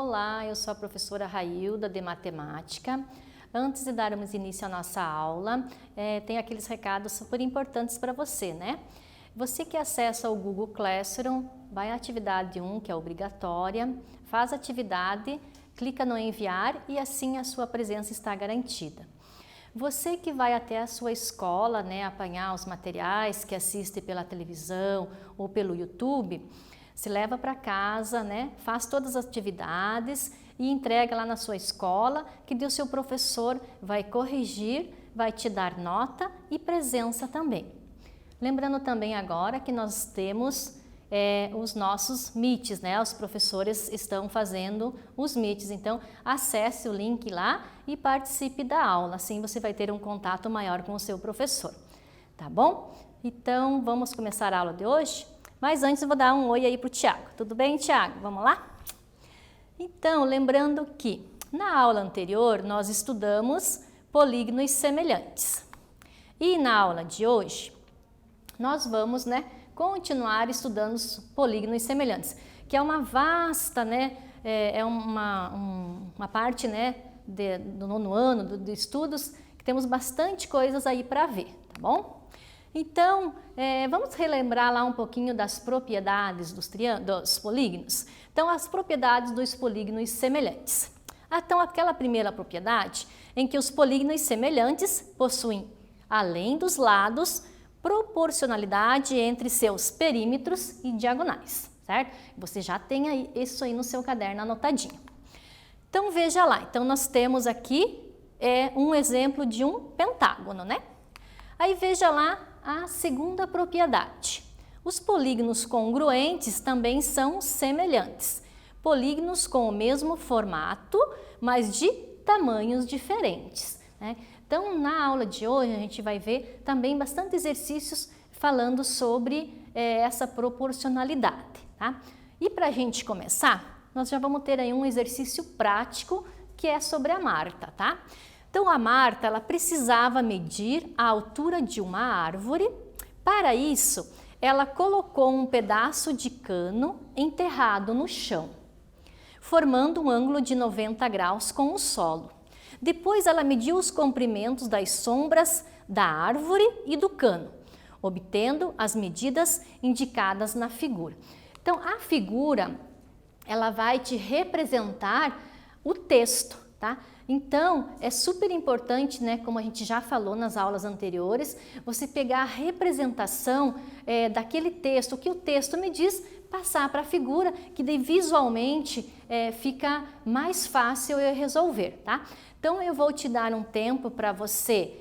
Olá, eu sou a professora Railda de Matemática. Antes de darmos início à nossa aula, tem aqueles recados super importantes para você, né? Você que acessa o Google Classroom, vai à atividade 1, que é obrigatória, faz a atividade, clica no enviar e assim a sua presença está garantida. Você que vai até a sua escola, né, apanhar os materiais que assiste pela televisão ou pelo YouTube, se leva para casa, né, faz todas as atividades e entrega lá na sua escola, que o seu professor vai corrigir, vai te dar nota e presença também. Lembrando também agora que nós temos os nossos Meets, né? Os professores estão fazendo os Meets, então acesse o link lá e participe da aula, assim você vai ter um contato maior com o seu professor, tá bom? Então vamos começar a aula de hoje, mas antes eu vou dar um oi aí para o Tiago, tudo bem, Tiago? Vamos lá? Então, lembrando que na aula anterior nós estudamos polígonos semelhantes e na aula de hoje nós vamos, né, continuar estudando os polígonos semelhantes, que é uma vasta, né, uma parte, né, do nono ano de estudos, que temos bastante coisas aí para ver, tá bom? Então, vamos relembrar lá um pouquinho das propriedades dos polígonos. Então, as propriedades dos polígonos semelhantes. Então, aquela primeira propriedade em que os polígonos semelhantes possuem, além dos lados, proporcionalidade entre seus perímetros e diagonais, certo? Você já tem aí, isso aí no seu caderno anotadinho. Então veja lá, então nós temos aqui um exemplo de um pentágono, né? Aí veja lá a segunda propriedade. Os polígonos congruentes também são semelhantes. Polígonos com o mesmo formato, mas de tamanhos diferentes, né? Então, na aula de hoje, a gente vai ver também bastante exercícios falando sobre essa proporcionalidade, tá? E para a gente começar, nós já vamos ter aí um exercício prático que é sobre a Marta, tá? Então, a Marta, ela precisava medir a altura de uma árvore. Para isso, ela colocou um pedaço de cano enterrado no chão, formando um ângulo de 90 graus com o solo. Depois ela mediu os comprimentos das sombras da árvore e do cano, obtendo as medidas indicadas na figura. Então, a figura, ela vai te representar o texto, tá? Então, é super importante, né, como a gente já falou nas aulas anteriores, você pegar a representação daquele texto, o que o texto me diz, passar para a figura, que daí visualmente fica mais fácil eu resolver, tá? Então, eu vou te dar um tempo para você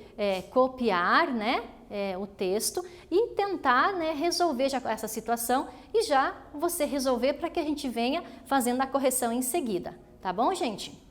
copiar, né, o texto e tentar, né, resolver já essa situação e já você resolver para que a gente venha fazendo a correção em seguida, tá bom, gente?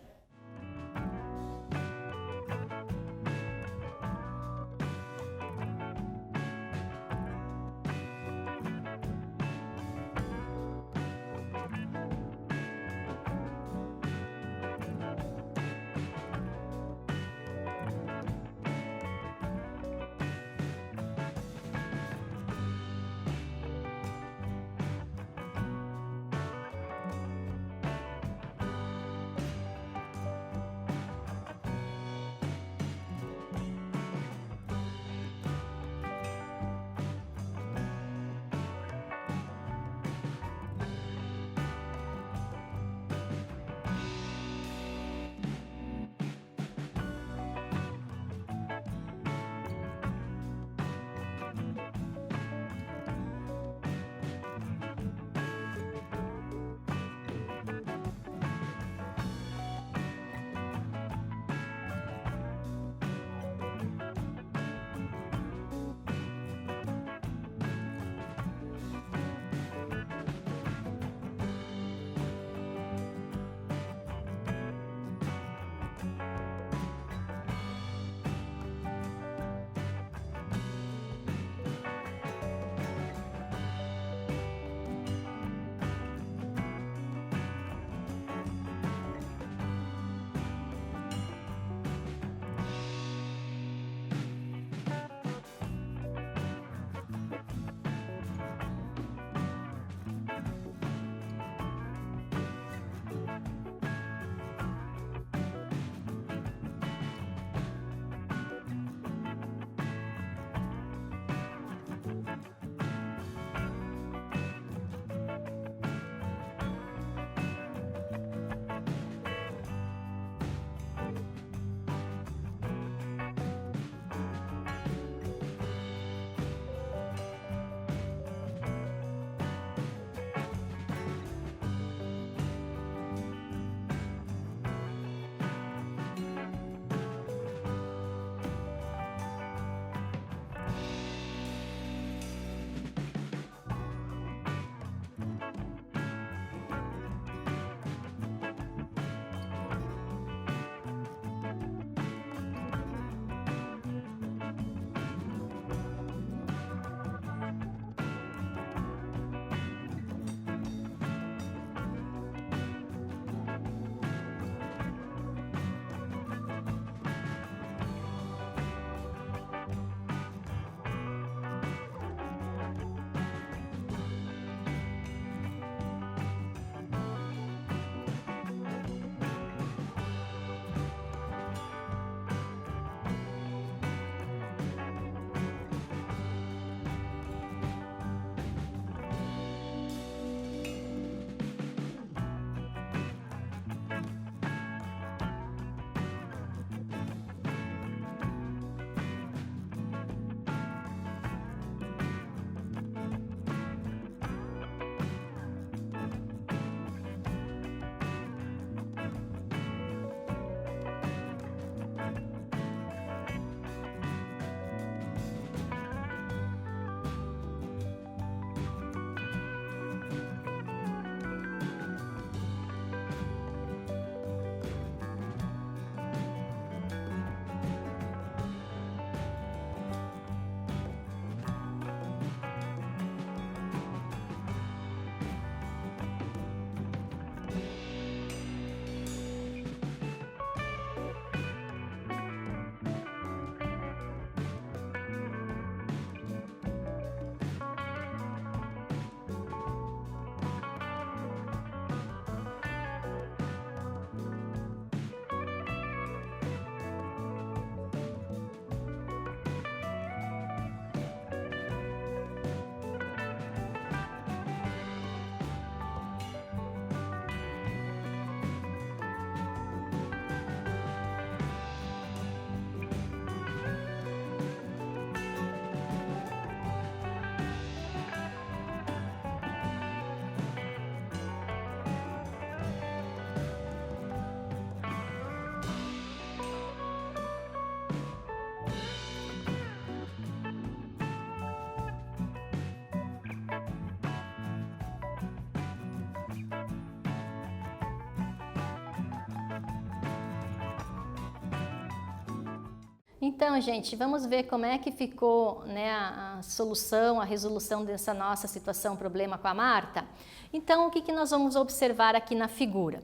Então, gente, vamos ver como é que ficou, né, a solução, a resolução dessa nossa situação, problema com a Marta? Então, o que nós vamos observar aqui na figura?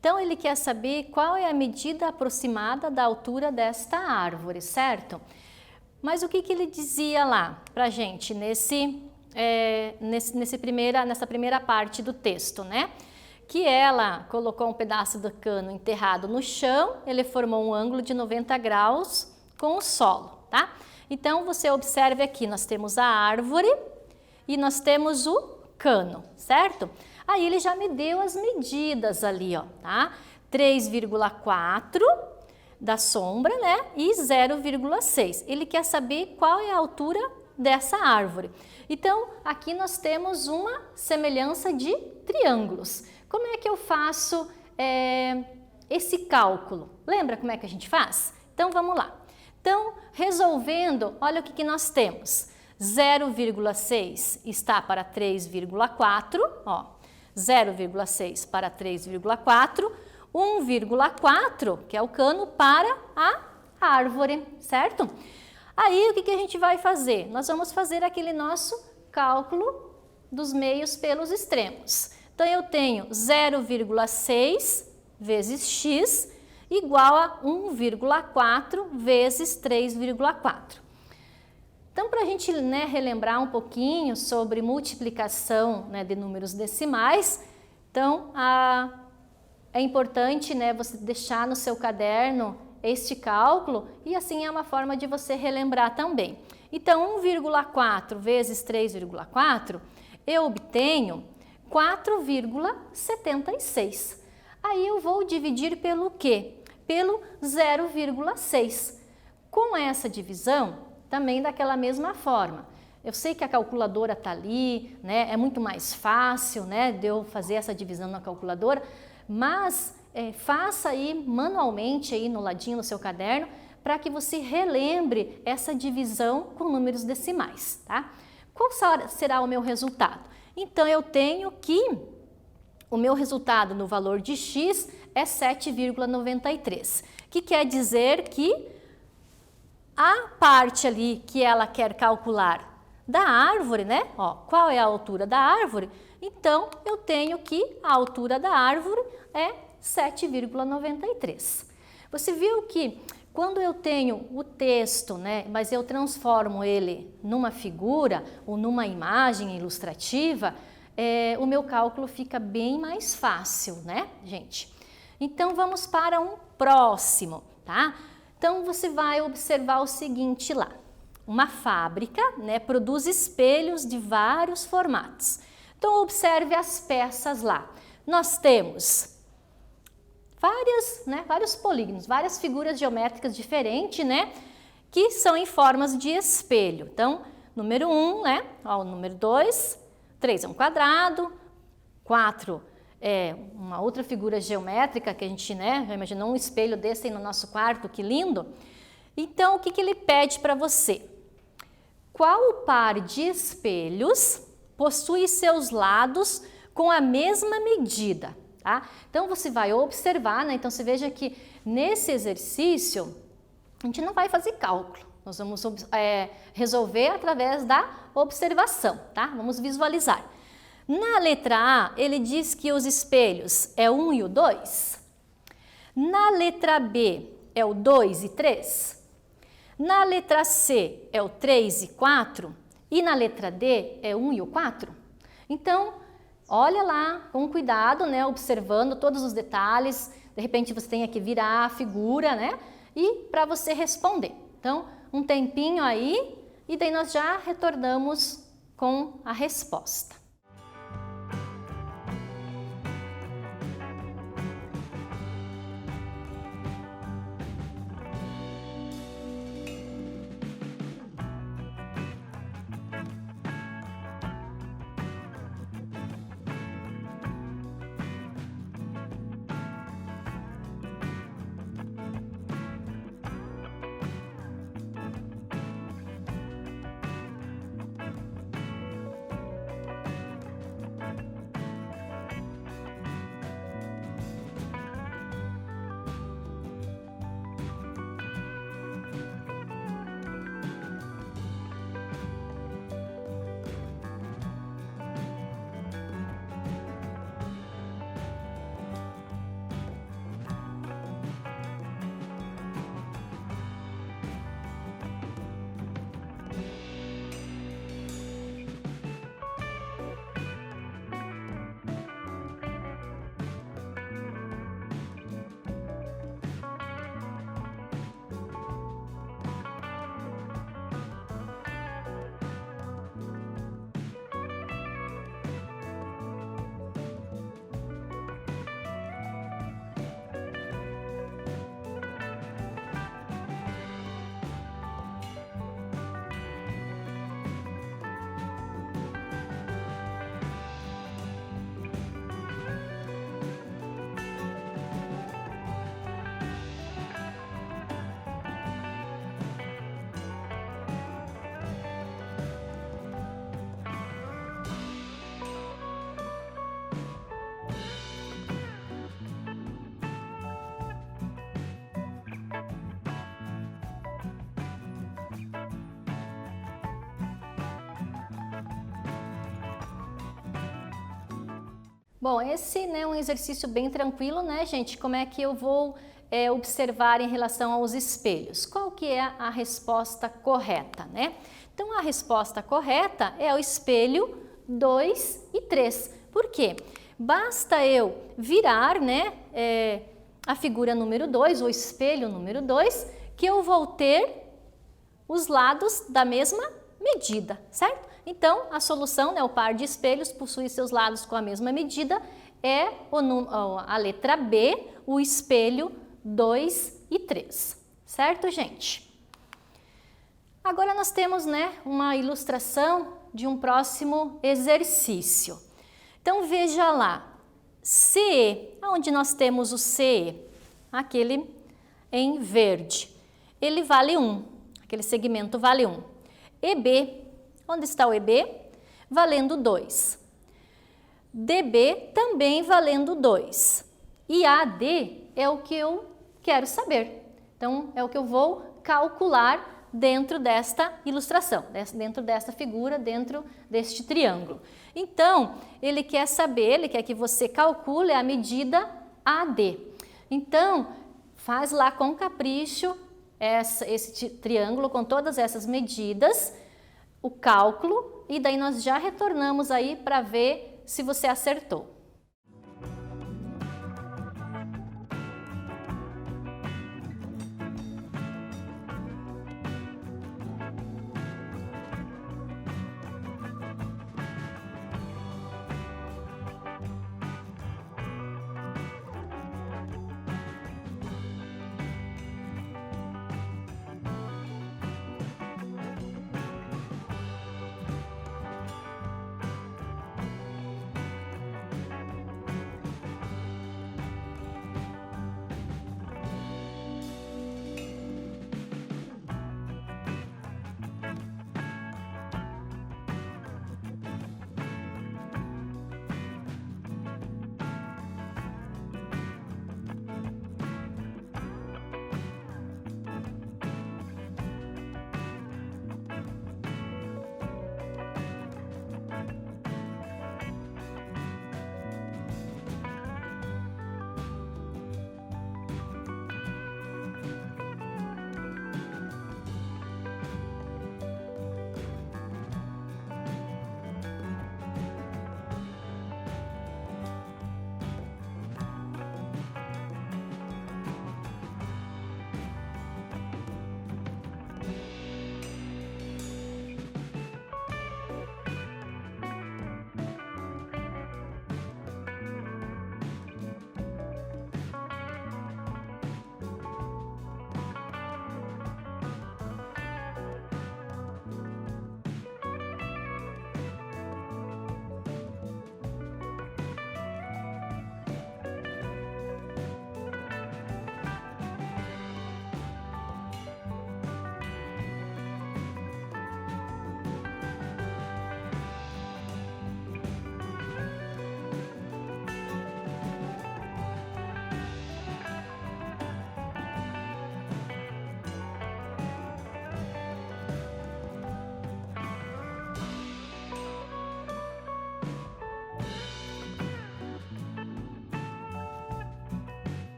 Então, ele quer saber qual é a medida aproximada da altura desta árvore, certo? Mas o que ele dizia lá pra gente nessa primeira parte do texto, né? Que ela colocou um pedaço do cano enterrado no chão, ele formou um ângulo de 90 graus com o solo, tá? Então, você observe aqui, nós temos a árvore e nós temos o cano, certo? Aí ele já me deu as medidas ali, ó, tá? 3,4 da sombra, né? E 0,6. Ele quer saber qual é a altura dessa árvore. Então, aqui nós temos uma semelhança de triângulos. Como é que eu faço esse cálculo? Lembra como é que a gente faz? Então, vamos lá. Então, resolvendo, olha o que nós temos. 0,6 está para 3,4, ó. 0,6 para 3,4, 1,4, que é o cano, para a árvore, certo? Aí, o que a gente vai fazer? Nós vamos fazer aquele nosso cálculo dos meios pelos extremos. Então, eu tenho 0,6 vezes x igual a 1,4 vezes 3,4. Então, para a gente, né, relembrar um pouquinho sobre multiplicação, né, de números decimais, então, é importante, né, você deixar no seu caderno este cálculo e assim é uma forma de você relembrar também. Então, 1,4 vezes 3,4, eu obtenho 4,76. Aí eu vou dividir pelo quê? Pelo 0,6. Com essa divisão, também daquela mesma forma. Eu sei que a calculadora está ali, né? É muito mais fácil, né, de eu fazer essa divisão na calculadora, mas faça aí manualmente aí no ladinho do seu caderno para que você relembre essa divisão com números decimais, tá? Qual será o meu resultado? Então, eu tenho que o meu resultado no valor de x é 7,93, que quer dizer que a parte ali que ela quer calcular da árvore, né? Ó, qual é a altura da árvore? Então, eu tenho que a altura da árvore é 7,93. Você viu que quando eu tenho o texto, né, mas eu transformo ele numa figura ou numa imagem ilustrativa, o meu cálculo fica bem mais fácil, né, gente? Então, vamos para um próximo, tá? Então, você vai observar o seguinte lá. Uma fábrica, né, produz espelhos de vários formatos. Então, observe as peças lá. Nós temos vários polígonos, várias figuras geométricas diferentes, né, que são em formas de espelho. Então, número 1, né, ó, o número 2, 3 é um quadrado, 4 é uma outra figura geométrica que a gente, né, já imaginou um espelho desse aí no nosso quarto, que lindo. Então, o que ele pede para você? Qual par de espelhos possui seus lados com a mesma medida? Tá? Então, você vai observar, né? Então, você veja que nesse exercício, a gente não vai fazer cálculo. Nós vamos resolver através da observação, tá? Vamos visualizar. Na letra A, ele diz que os espelhos é 1 e o 2. Na letra B, é o 2 e 3. Na letra C, é o 3 e 4. E na letra D, é 1 e o 4. Então, olha lá, com cuidado, né, observando todos os detalhes. De repente, você tem que virar a figura, né, e para você responder. Então, um tempinho aí, e daí nós já retornamos com a resposta. Bom, esse é um exercício bem tranquilo, né, gente? Como é que eu vou observar em relação aos espelhos? Qual que é a resposta correta, né? Então, a resposta correta é o espelho 2 e 3. Por quê? Basta eu virar, né, a figura número 2, o espelho número 2, que eu vou ter os lados da mesma medida, certo? Então, a solução, né, o par de espelhos possui seus lados com a mesma medida, é a letra B, o espelho 2 e 3, certo, gente? Agora nós temos, né, uma ilustração de um próximo exercício. Então, veja lá, CE, onde nós temos o CE, aquele em verde, ele vale 1, aquele segmento vale 1. EB, onde está o EB? Valendo 2. DB também valendo 2. E AD é o que eu quero saber. Então, é o que eu vou calcular dentro desta ilustração, dentro desta figura, dentro deste triângulo. Então, ele quer saber, ele quer que você calcule a medida AD. Então, faz lá com capricho esse triângulo com todas essas medidas, o cálculo, e daí nós já retornamos aí para ver se você acertou.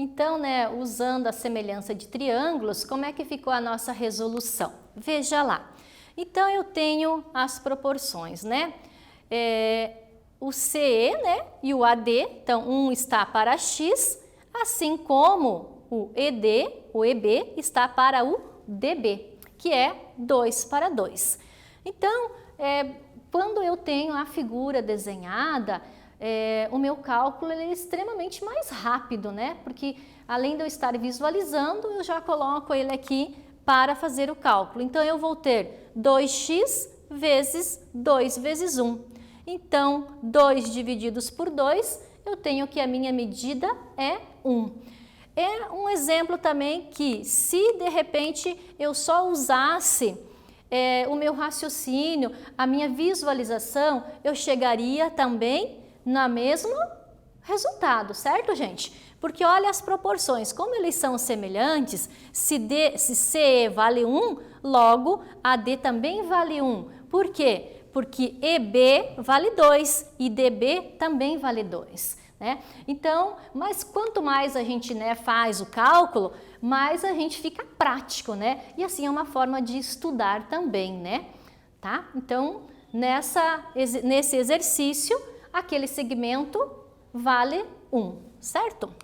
Então, né, usando a semelhança de triângulos, como é que ficou a nossa resolução? Veja lá. Então, eu tenho as proporções, né? O CE, né, e o AD, então, um está para X, assim como o ED, o EB, está para o DB, que é 2 para 2. Então, quando eu tenho a figura desenhada, o meu cálculo ele é extremamente mais rápido, né? Porque além de eu estar visualizando, eu já coloco ele aqui para fazer o cálculo. Então, eu vou ter 2x vezes 2 vezes 1. Então, 2 divididos por 2, eu tenho que a minha medida é 1. É um exemplo também que, se de repente eu só usasse o meu raciocínio, a minha visualização, eu chegaria também no mesmo resultado, certo, gente? Porque olha as proporções, como eles são semelhantes, se C vale 1, logo AD também vale 1. Por quê? Porque EB vale 2 e DB também vale 2. Né? Então, mas quanto mais a gente faz o cálculo, mais a gente fica prático, né? E assim é uma forma de estudar também, né? Tá? Então, nesse exercício, aquele segmento vale 1, certo?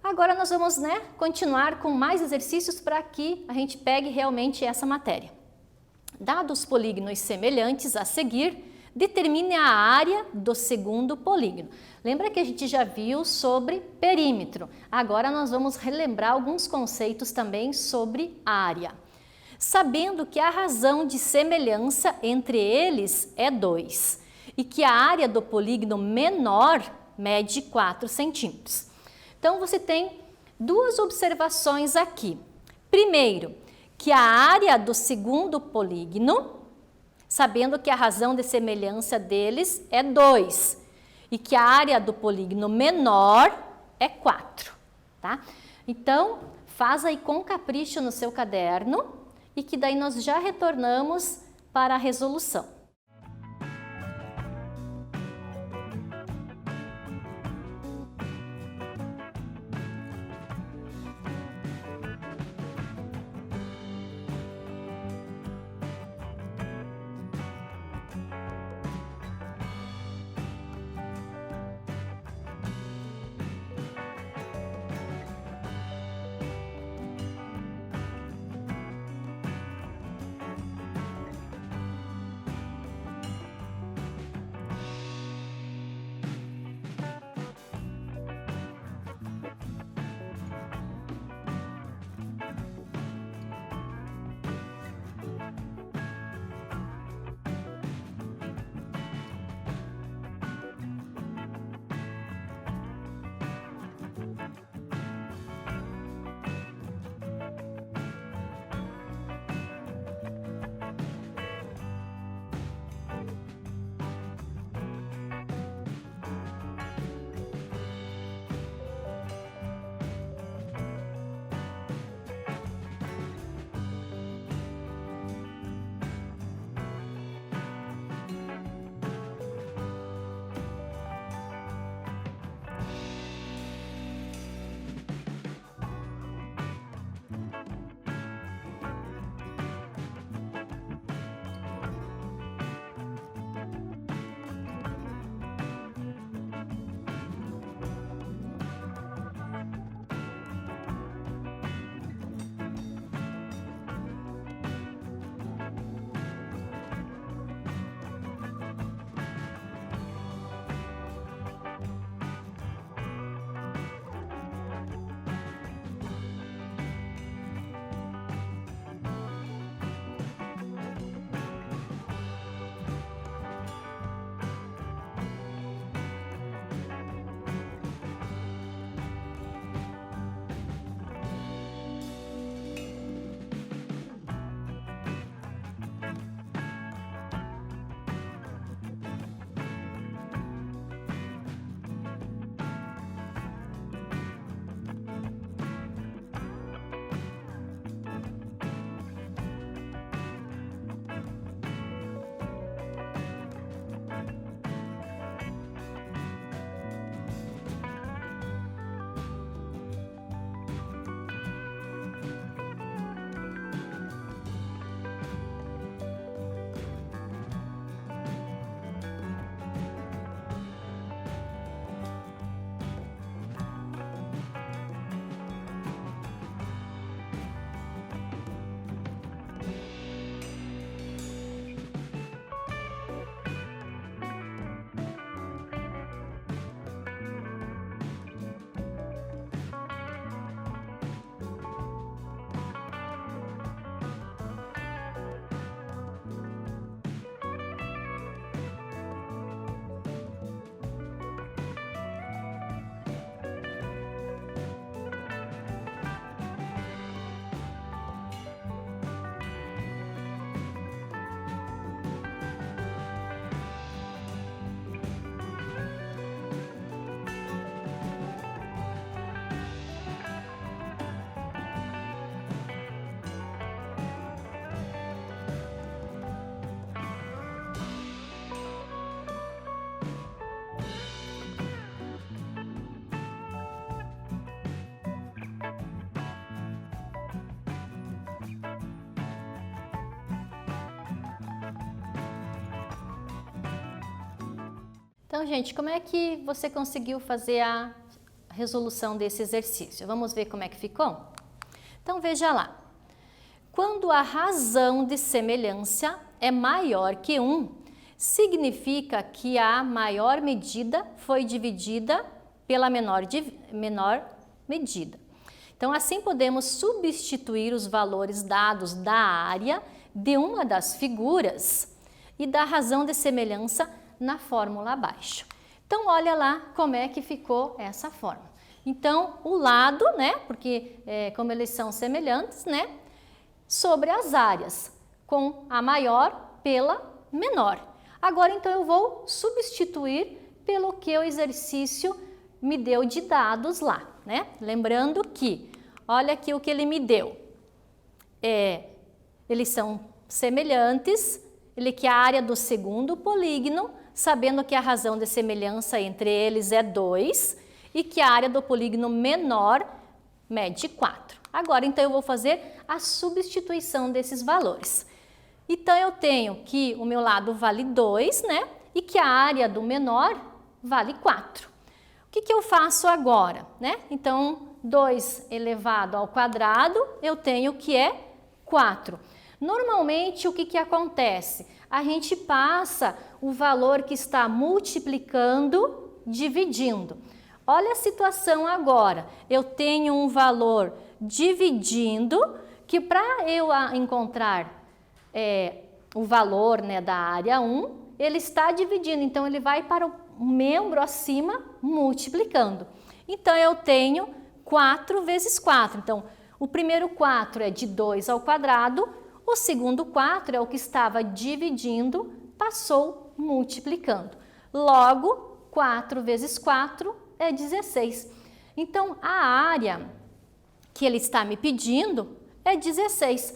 Agora nós vamos, continuar com mais exercícios para que a gente pegue realmente essa matéria. Dados os polígonos semelhantes a seguir, determine a área do segundo polígono. Lembra que a gente já viu sobre perímetro. Agora nós vamos relembrar alguns conceitos também sobre área. Sabendo que a razão de semelhança entre eles é 2 e que a área do polígono menor mede 4 centímetros. Então, você tem duas observações aqui. Primeiro, que a área do segundo polígono, sabendo que a razão de semelhança deles é 2 e que a área do polígono menor é 4, tá? Então, faz aí com capricho no seu caderno e que daí nós já retornamos para a resolução. Então, gente, como é que você conseguiu fazer a resolução desse exercício? Vamos ver como é que ficou? Então, veja lá. Quando a razão de semelhança é maior que 1, significa que a maior medida foi dividida pela menor medida. Então, assim podemos substituir os valores dados da área de uma das figuras e da razão de semelhança na fórmula abaixo. Então, olha lá como é que ficou essa fórmula. Então, o lado, né, porque como eles são semelhantes, né, sobre as áreas, com a maior pela menor. Agora, então, eu vou substituir pelo que o exercício me deu de dados lá, né? Lembrando que, olha aqui o que ele me deu. Eles são semelhantes, ele quer a área do segundo polígono, sabendo que a razão de semelhança entre eles é 2 e que a área do polígono menor mede 4. Agora, então, eu vou fazer a substituição desses valores. Então, eu tenho que o meu lado vale 2, né? E que a área do menor vale 4. O que eu faço agora, né? Então, 2 elevado ao quadrado, eu tenho que é 4. Normalmente, o que acontece? A gente passa o valor que está multiplicando, dividindo. Olha a situação agora. Eu tenho um valor dividindo, que para eu encontrar o valor, né, da área 1, ele está dividindo. Então, ele vai para o membro acima multiplicando. Então, eu tenho 4 vezes 4. Então, o primeiro 4 é de 2 ao quadrado, o segundo 4 é o que estava dividindo, passou multiplicando. Logo, 4 vezes 4 é 16. Então, a área que ele está me pedindo é 16.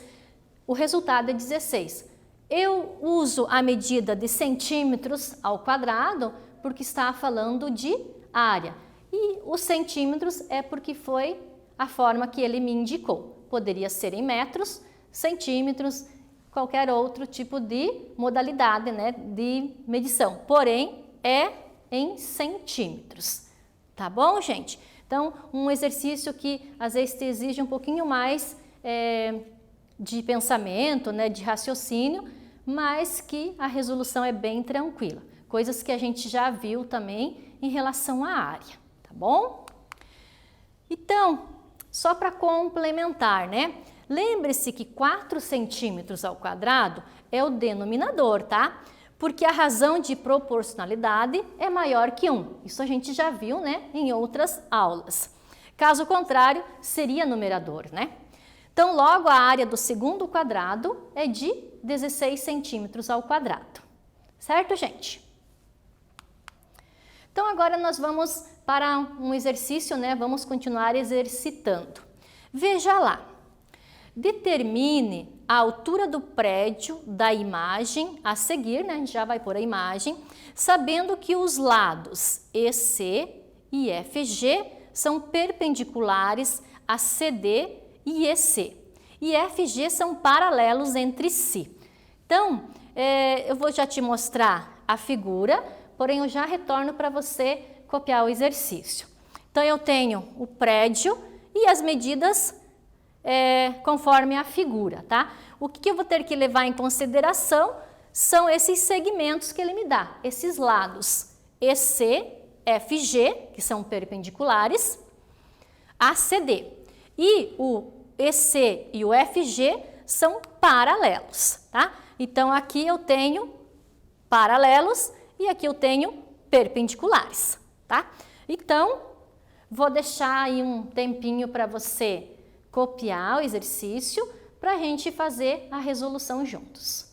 O resultado é 16. Eu uso a medida de centímetros ao quadrado porque está falando de área. E os centímetros é porque foi a forma que ele me indicou. Poderia ser em metros, centímetros, qualquer outro tipo de modalidade, né, de medição. Porém, é em centímetros. Tá bom, gente? Então, um exercício que às vezes te exige um pouquinho mais de pensamento, né, de raciocínio, mas que a resolução é bem tranquila. Coisas que a gente já viu também em relação à área, tá bom? Então, só para complementar, né? Lembre-se que 4 centímetros ao quadrado é o denominador, tá? Porque a razão de proporcionalidade é maior que 1. Isso a gente já viu, né, em outras aulas. Caso contrário, seria numerador, né? Então, logo, a área do segundo quadrado é de 16 centímetros ao quadrado. Certo, gente? Então, agora nós vamos para um exercício, né? Vamos continuar exercitando. Veja lá. Determine a altura do prédio da imagem a seguir, né? A gente já vai pôr a imagem, sabendo que os lados EC e FG são perpendiculares a CD e EC. E FG são paralelos entre si. Então, eu vou já te mostrar a figura, porém eu já retorno para você copiar o exercício. Então, eu tenho o prédio e as medidas conforme a figura, tá? O que eu vou ter que levar em consideração são esses segmentos que ele me dá, esses lados EC, FG, que são perpendiculares, a CD. E o EC e o FG são paralelos, tá? Então, aqui eu tenho paralelos e aqui eu tenho perpendiculares, tá? Então, vou deixar aí um tempinho para você copiar o exercício para a gente fazer a resolução juntos.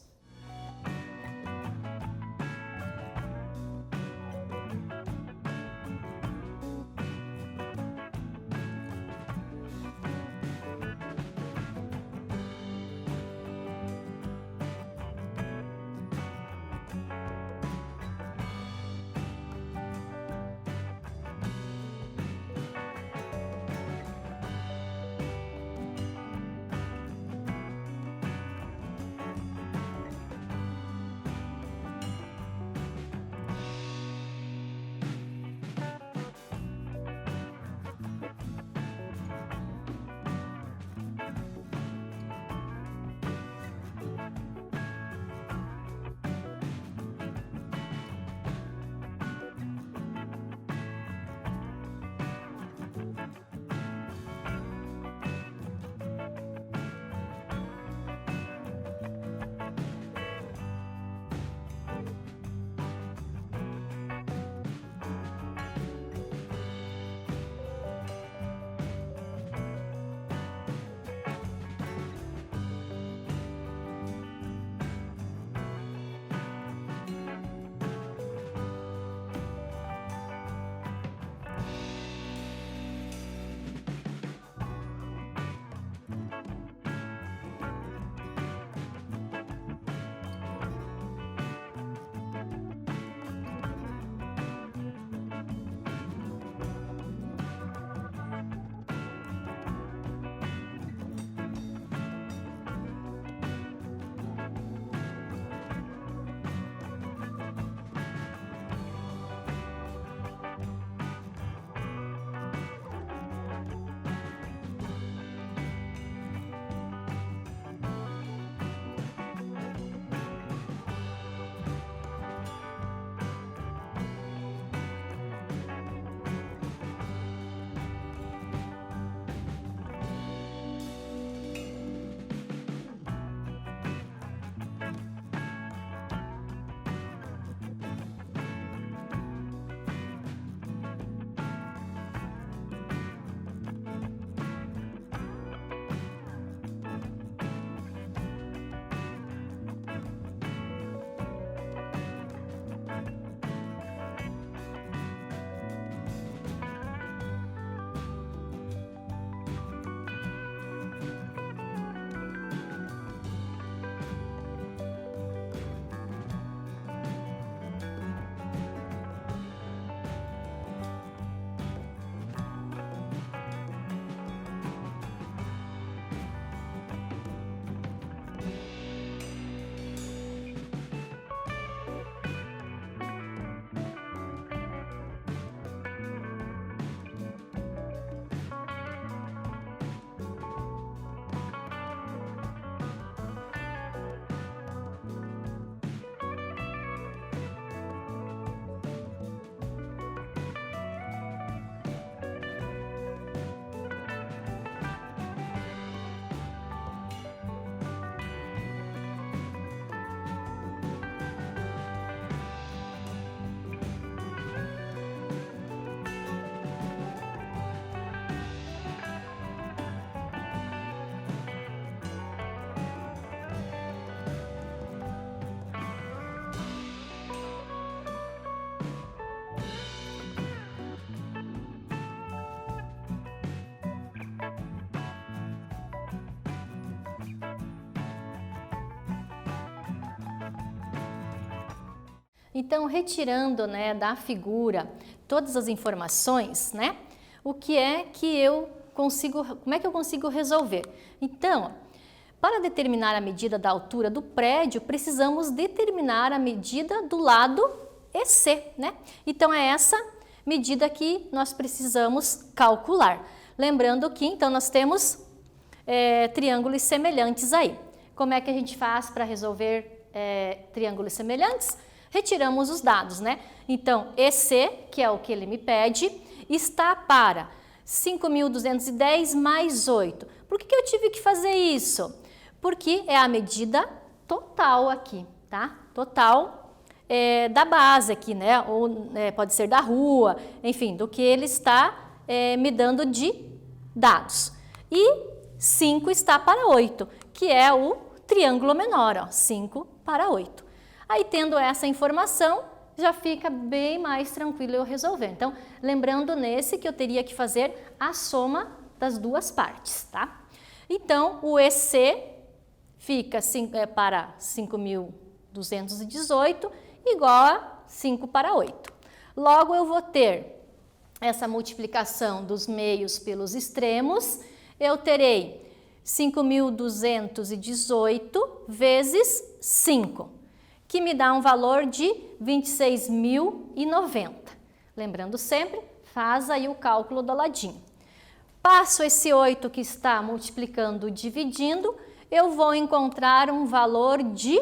Então, retirando, né, da figura todas as informações, né, o que é que eu consigo, como é que eu consigo resolver? Então, para determinar a medida da altura do prédio, precisamos determinar a medida do lado EC, né? Então, é essa medida que nós precisamos calcular. Lembrando que, então, nós temos triângulos semelhantes aí. Como é que a gente faz para resolver triângulos semelhantes? Retiramos os dados, né? Então, EC, que é o que ele me pede, está para 5.210 mais 8. Por que eu tive que fazer isso? Porque é a medida total aqui, tá? Total da base aqui, né? Ou pode ser da rua, enfim, do que ele está me dando de dados. E 5 está para 8, que é o triângulo menor, ó, 5 para 8. Aí, tendo essa informação, já fica bem mais tranquilo eu resolver. Então, lembrando nesse que eu teria que fazer a soma das duas partes, tá? Então, o EC fica para 5.218 igual a 5 para 8. Logo, eu vou ter essa multiplicação dos meios pelos extremos. Eu terei 5.218 vezes 5, que me dá um valor de 26.090. Lembrando sempre, faz aí o cálculo do ladinho. Passo esse 8 que está multiplicando, dividindo, eu vou encontrar um valor de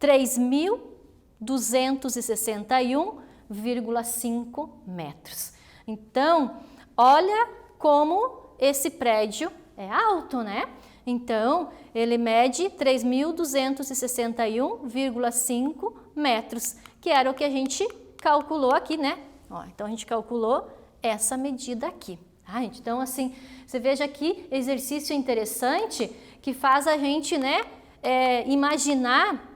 3.261,5 metros. Então, olha como esse prédio é alto, né? Então, ele mede 3.261,5 metros, que era o que a gente calculou aqui, né? Ó, então, a gente calculou essa medida aqui. Tá, gente? Então, assim, você veja aqui, exercício interessante que faz a gente, né, imaginar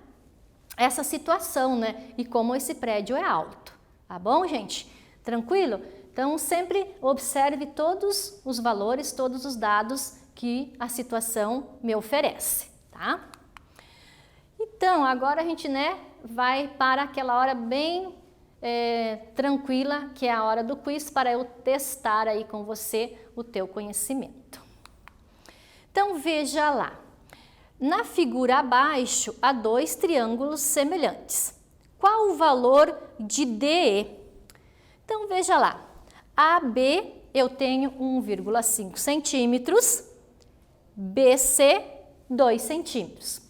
essa situação, né? E como esse prédio é alto. Tá bom, gente? Tranquilo? Então, sempre observe todos os valores, todos os dados que a situação me oferece, tá? Então, agora a gente, né, vai para aquela hora bem tranquila, que é a hora do quiz, para eu testar aí com você o teu conhecimento. Então, veja lá. Na figura abaixo, há dois triângulos semelhantes. Qual o valor de DE? Então, veja lá. AB eu tenho 1,5 centímetros, BC 2 centímetros.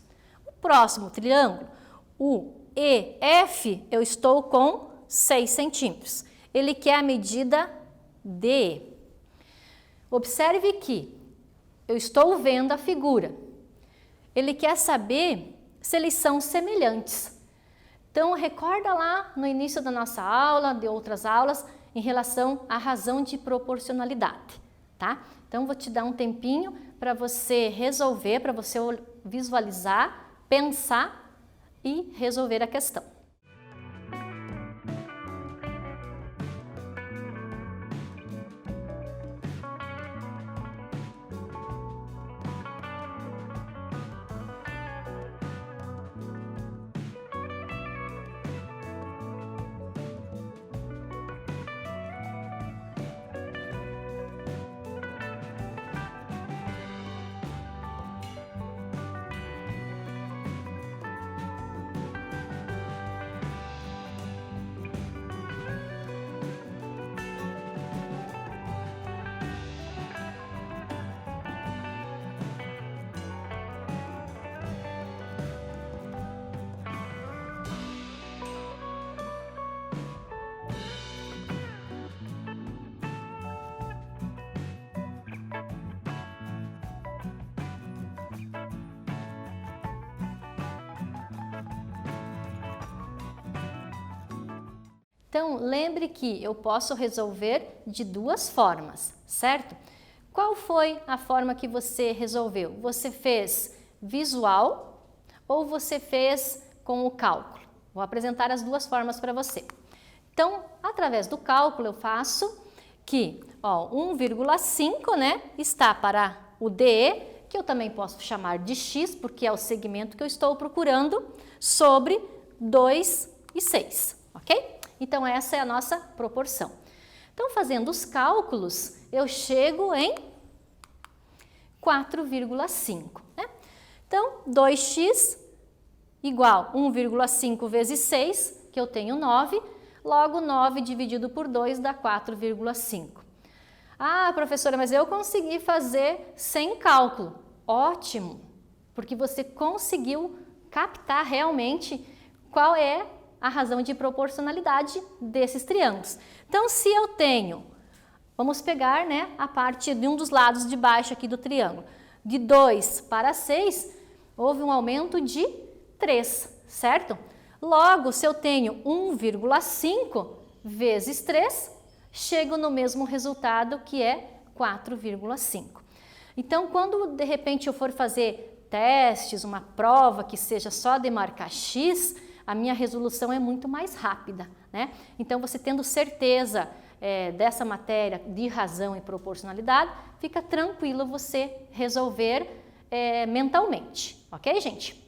O próximo triângulo, o EF, eu estou com 6 centímetros. Ele quer a medida DE. Observe que eu estou vendo a figura. Ele quer saber se eles são semelhantes. Então, recorda lá no início da nossa aula, de outras aulas, em relação à razão de proporcionalidade, tá? Então, vou te dar um tempinho para você resolver, para você visualizar, pensar e resolver a questão. Então, lembre que eu posso resolver de duas formas, certo? Qual foi a forma que você resolveu? Você fez visual ou você fez com o cálculo? Vou apresentar as duas formas para você. Então, através do cálculo, eu faço que 1,5, né, está para o DE, que eu também posso chamar de X, porque é o segmento que eu estou procurando, sobre 2 e 6, ok? Então, essa é a nossa proporção. Então, fazendo os cálculos, eu chego em 4,5, né? Então, 2x igual 1,5 vezes 6, que eu tenho 9, logo 9 dividido por 2 dá 4,5. Ah, professora, mas eu consegui fazer sem cálculo. Ótimo, porque você conseguiu captar realmente qual é a razão de proporcionalidade desses triângulos. Então, se eu tenho, vamos pegar, né, a parte de um dos lados de baixo aqui do triângulo, de 2 para 6, houve um aumento de 3, certo? Logo, se eu tenho 1,5 vezes 3, chego no mesmo resultado, que é 4,5. Então, quando de repente eu for fazer testes, uma prova que seja só de marcar x, a minha resolução é muito mais rápida, né? Então, você tendo certeza dessa matéria de razão e proporcionalidade, fica tranquilo você resolver mentalmente, ok, gente?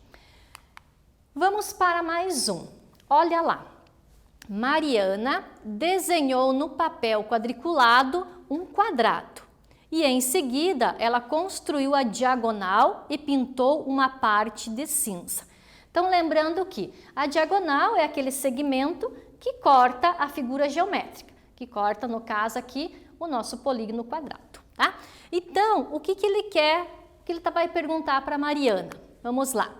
Vamos para mais um. Olha lá. Mariana desenhou no papel quadriculado um quadrado e em seguida ela construiu a diagonal e pintou uma parte de cinza. Então, lembrando que a diagonal é aquele segmento que corta a figura geométrica, que corta, no caso aqui, o nosso polígono quadrado, tá? Então, o que ele quer, o que ele vai perguntar para a Mariana? Vamos lá.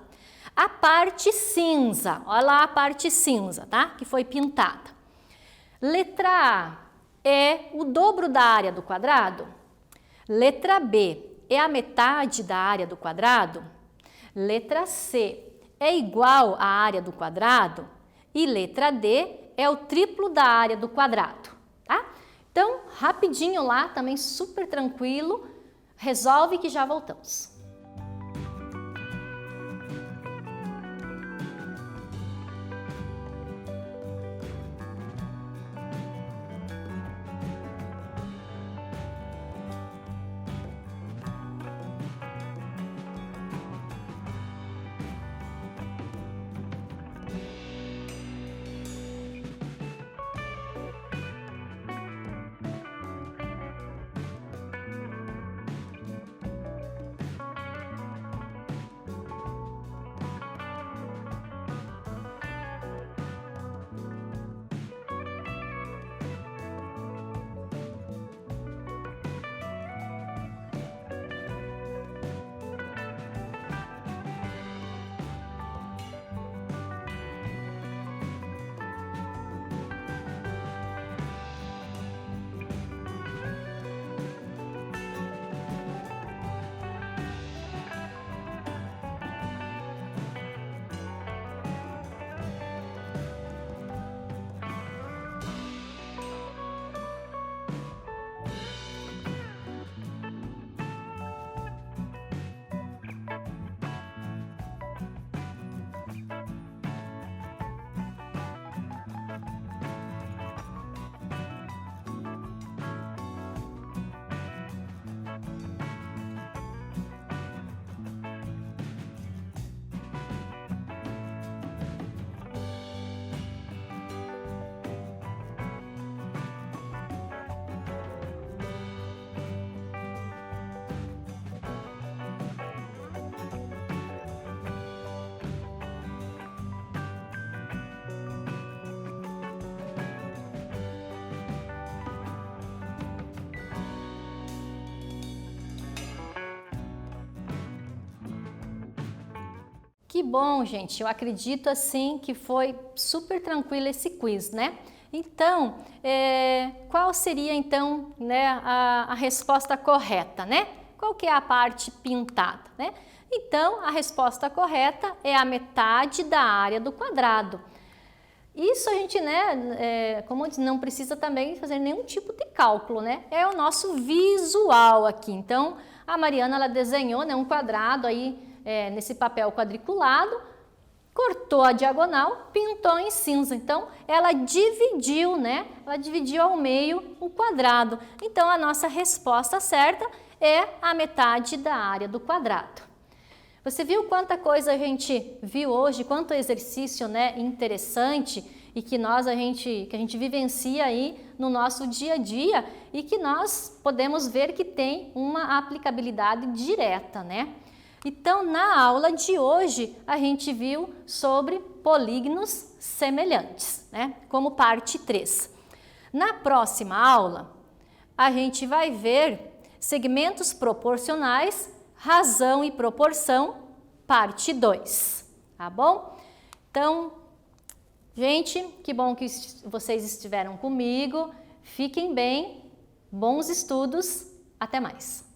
A parte cinza, olha lá a parte cinza, tá? Que foi pintada. Letra A é o dobro da área do quadrado? Letra B é a metade da área do quadrado? Letra C é igual à área do quadrado? E letra D é o triplo da área do quadrado, tá? Então, rapidinho lá, também super tranquilo, resolve que já voltamos. Que bom, gente, eu acredito assim que foi super tranquilo esse quiz, né? Então, qual seria então, né, a resposta correta, né? Qual que é a parte pintada, né? Então, a resposta correta é a metade da área do quadrado. Isso a gente, né, como eu disse, não precisa também fazer nenhum tipo de cálculo, né? É o nosso visual aqui. Então, a Mariana, ela desenhou, né, um quadrado aí, nesse papel quadriculado, cortou a diagonal, pintou em cinza. Então, ela dividiu, né? Ela dividiu ao meio o quadrado. Então, a nossa resposta certa é a metade da área do quadrado. Você viu quanta coisa a gente viu hoje, quanto exercício, né, interessante e que a gente vivencia aí no nosso dia a dia e que nós podemos ver que tem uma aplicabilidade direta, né? Então, na aula de hoje, a gente viu sobre polígonos semelhantes, né? Como parte 3. Na próxima aula, a gente vai ver segmentos proporcionais, razão e proporção, parte 2, tá bom? Então, gente, que bom que vocês estiveram comigo, fiquem bem, bons estudos, até mais!